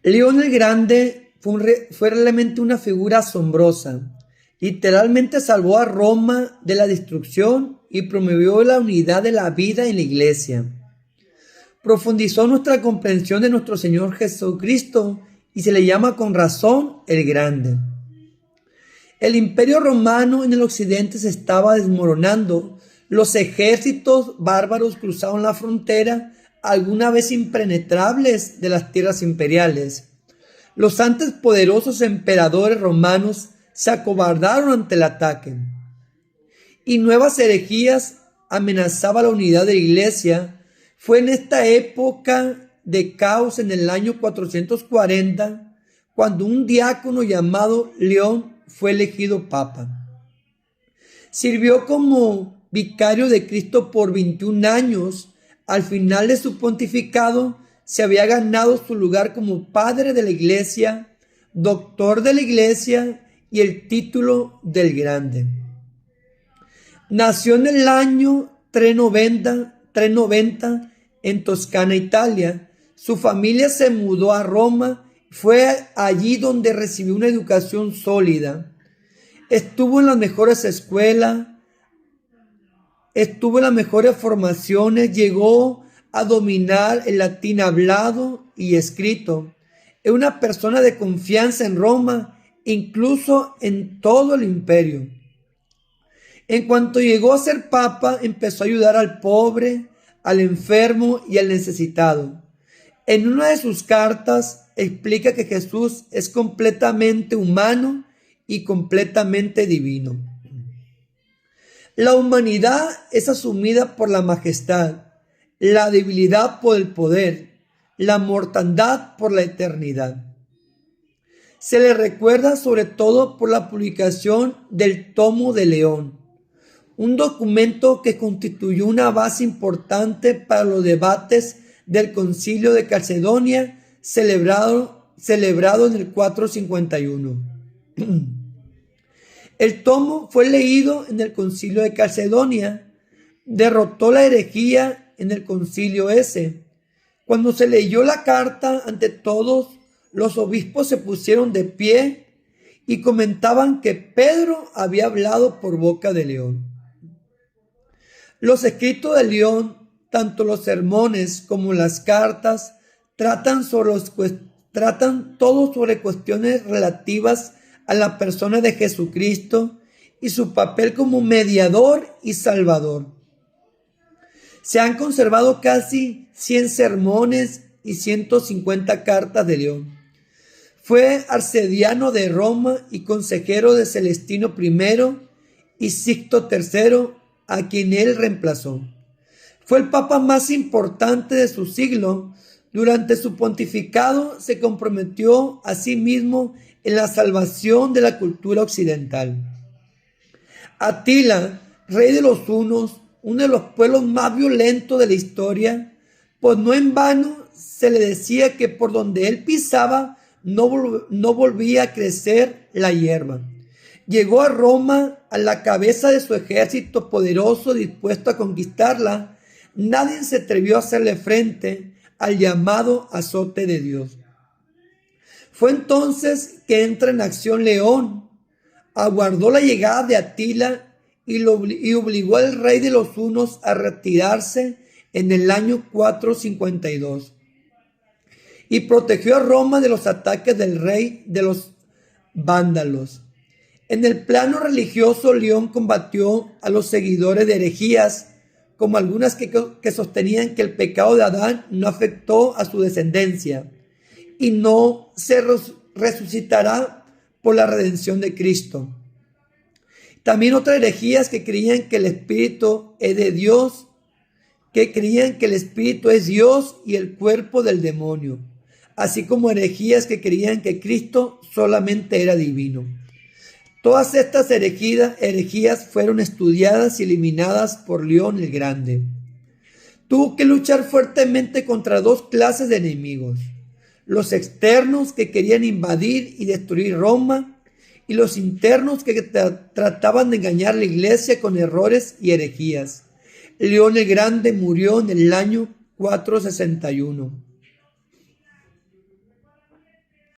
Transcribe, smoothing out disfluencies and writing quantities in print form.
León el Grande fue realmente una figura asombrosa. Literalmente salvó a Roma de la destrucción y promovió la unidad de la vida en la iglesia. Profundizó nuestra comprensión de nuestro Señor Jesucristo y se le llama con razón el Grande. El imperio romano en el occidente se estaba desmoronando. Los ejércitos bárbaros cruzaban la frontera, alguna vez impenetrables, de las tierras imperiales. Los antes poderosos emperadores romanos se acobardaron ante el ataque, y nuevas herejías amenazaban la unidad de la iglesia. Fue en esta época de caos, en el año 440, cuando un diácono llamado León fue elegido papa. Sirvió como vicario de Cristo por 21 años. Al final de su pontificado, se había ganado su lugar como padre de la iglesia, doctor de la iglesia y el título del Grande. Nació en el año 390 en Toscana, Italia. Su familia se mudó a Roma. Fue allí donde recibió una educación sólida. Estuvo en las mejores escuelas, estuvo en las mejores formaciones, llegó a dominar el latín hablado y escrito. Es una persona de confianza en Roma, incluso en todo el imperio. En cuanto llegó a ser papa, empezó a ayudar al pobre, al enfermo y al necesitado. En una de sus cartas explica que Jesús es completamente humano y completamente divino. La humanidad es asumida por la majestad, la debilidad por el poder, la mortandad por la eternidad. Se le recuerda sobre todo por la publicación del Tomo de León, un documento que constituyó una base importante para los debates del Concilio de Calcedonia, celebrado en el 451. El tomo fue leído en el Concilio de Calcedonia, derrotó la herejía en el concilio ese. Cuando se leyó la carta ante todos, los obispos se pusieron de pie y comentaban que Pedro había hablado por boca de León. Los escritos de León, tanto los sermones como las cartas, tratan todo sobre cuestiones relativas a la persona de Jesucristo y su papel como mediador y salvador. Se han conservado casi 100 sermones y 150 cartas de León. Fue arcediano de Roma y consejero de Celestino I y Sixto III, a quien él reemplazó. Fue el papa más importante de su siglo. Durante su pontificado se comprometió a sí mismo en la salvación de la cultura occidental. Atila, rey de los hunos, uno de los pueblos más violentos de la historia, pues no en vano se le decía que por donde él pisaba no volvía a crecer la hierba. Llegó a Roma a la cabeza de su ejército poderoso, dispuesto a conquistarla. Nadie se atrevió a hacerle frente al llamado azote de Dios. Fue entonces que entra en acción León. Aguardó la llegada de Atila y obligó al rey de los hunos a retirarse en el año 452. Y protegió a Roma de los ataques del rey de los vándalos. En el plano religioso, León combatió a los seguidores de herejías, como algunas que sostenían que el pecado de Adán no afectó a su descendencia y no se resucitará por la redención de Cristo. También otras herejías que creían que el Espíritu es de Dios, que creían que el Espíritu es Dios y el cuerpo del demonio, así como herejías que creían que Cristo solamente era divino. Todas estas herejías fueron estudiadas y eliminadas por León el Grande. Tuvo que luchar fuertemente contra dos clases de enemigos: los externos, que querían invadir y destruir Roma, y los internos, que trataban de engañar a la iglesia con errores y herejías. León el Grande murió en el año 461.